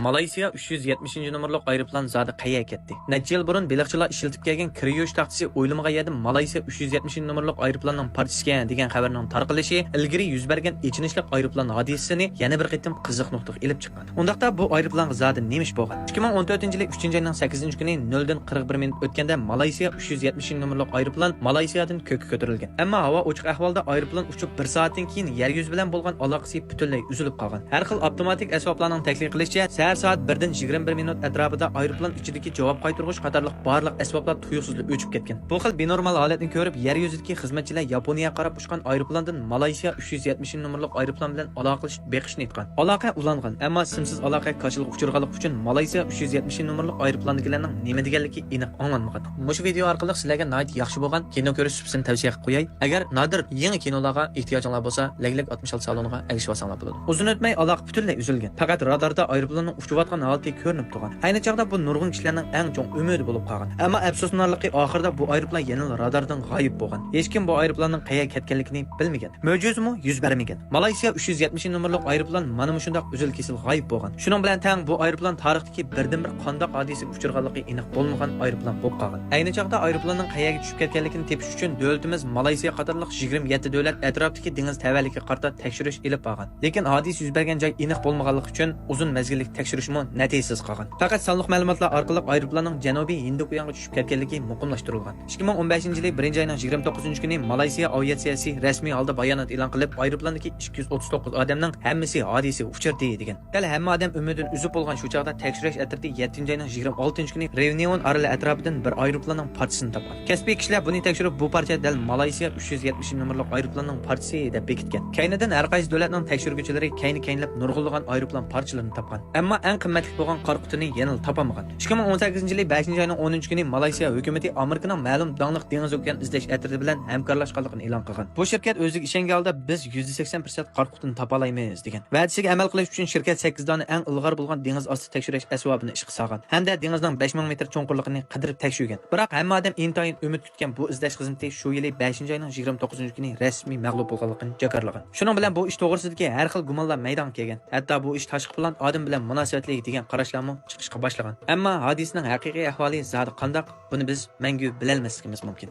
Malayziya 370 numaralı aeroplan zadi qayerga ketdi? Necha yil burun beliqchilar ishlatib kelgan kir yuvish taxtasi o'ylamagan yerda Malayziya 370 numaralı aeroplanning partisiga degan xabarning tarqalishi ilgari yuz bergan echinishli aeroplan hodisasini yana bir qitim qiziq nuqtaga elib chiqqan. Undaqda bu aeroplan zadi nemish bo'lgan? 2014-yil 3-oyning 8-kuni 0 dan 41 minut o'tganda Malayziya 370 numaralı aeroplan Malayziyadan ko'kka ko'tarilgan. Ammo havo ochiq ahvolda aeroplan uchib 1 soatdan keyin yer yuzi bilan bo'lgan aloqasi butunlay uzilib qolgan. Har xil avtomatik asboblarning taklif qilishicha saat 1dan 21 minut atrofida aeroplan ichidagi javob qaytarg'ich qatorliq barliq asboblar tuyuqsizlik o'chib ketgan. Bu xil benormal holatni ko'rib, yer yuzidagi xizmatchilar Yaponiyaga qarab uchgan aeroplandan Malayziya 370 numaralı aeroplan bilan aloqalash beqishni aytgan. Aloqa ulangan, ammo simsiz aloqa qachilik uchirganlik uchun Malayziya 370 numaralı aeroplandagilarning nima deganligi aniq anglanmagan. Mushu video orqali sizlarga nihoyat yaxshi bo'lgan kino ko'rish supsini tavsiya qilib qo'yay. Agar nadir yangi kinolarga ehtiyojinglar bo'lsa, Legleg 66 saloniga erishib olsanglar bo'ladi. Uzun o'tmay aloqa butunlay uzilgan. Faqat radarda aeroplanning uchayotgan holati ko'rinib turgan. Ayni chaqda bu nurg'un kishilarning eng chong umidi bo'lib qolgan. Ammo afsuslanarligi oxirida bu aeroplan yana radardan g'oyib bo'lgan. Hech kim bu aeroplanning qayerga ketganligini bilmagan. Mo'jizmi yuz bermagan. Malayziya 370 numaralı aeroplan mana shunday uzil kesil g'oyib bo'lgan. Shuning bilan tang bu aeroplan tarixdagi birdan-bir qandoq hodisa uchirganligi aniq bo'lmagan aeroplan bo'lib qolgan. Ayni chaqda aeroplanning qayerga tushib ketganligini tepish uchun davlatimiz Malayziya qatorliq 27 davlat atrofdagi dengiz tavalligiga qarata tekshirish olib borgan. Lekin hodisa yuz bergan joy aniq bo'lmaganligi uchun uzun mezgillik tekshirishmi natijasiz qolgan. Faqat sonliq ma'lumotlar orqali aeroplanning janubiy Hind okeaniga tushib ketganligi muqimlashtirilgan. 2015-yil 1-oyning 29-kuni Malayziya aviatsiyasi rasmiy holda bayonot e'lon qilib, aeroplandagi 239 odamning hammasi hodisa uchirdi degan. Hali hamma odam umidan uzib bo'lgan shu chaqda tekshirish atrofida 7-oyning 26-kuni Reunion oroli atrofidan bir aeroplanning parchasini topgan. Kasbiy kishilar buni tekshirib, bu parcha dal Malayziya 370 numaralı aeroplanning parchasi deb bekitgan. Kaynidan har qaysi davlatning tekshiruvchilari kaynlab nurg'unlagan aeroplan parchalarini topgan. Ammo eng qimmatli bo'lgan Qorqutini yana topamagan. 2018-yil 5-oyning 10-kuni Malayziya hukumatı Amerikaning ma'lum dongliq dengiz okean izlash atridi bilan hamkorlashganligini e'lon qilgan. Bu shirkat o'ziga ishongan holda biz 180% Qorqutini topa olamiz degan. Va'dasiga amal qilish uchun shirkat 8 dona eng ilg'or bo'lgan dengiz osti tekshirish asbobini ishga solgan. Hamda dengizning 5000 metr cho'nqurligini qidirib tekshirgan. Biroq hamma odam intayin umid kutgan bu izlash xizmati shu yili 5-oyning 29-kuni rasmiy mag'lub bo'lganligini jakarlagan. Shuning bilan bu ish to'g'risidagi har xil gumonlar maydonga kelgan. Hatto bu ish tashqi plan odam bilan munosabatli degan qarashlarmi chiqishga boshlagan. Ammo hodisaning haqiqiy ahvoli zodi qandoq, buni biz mangu bilolmasligimiz mumkin.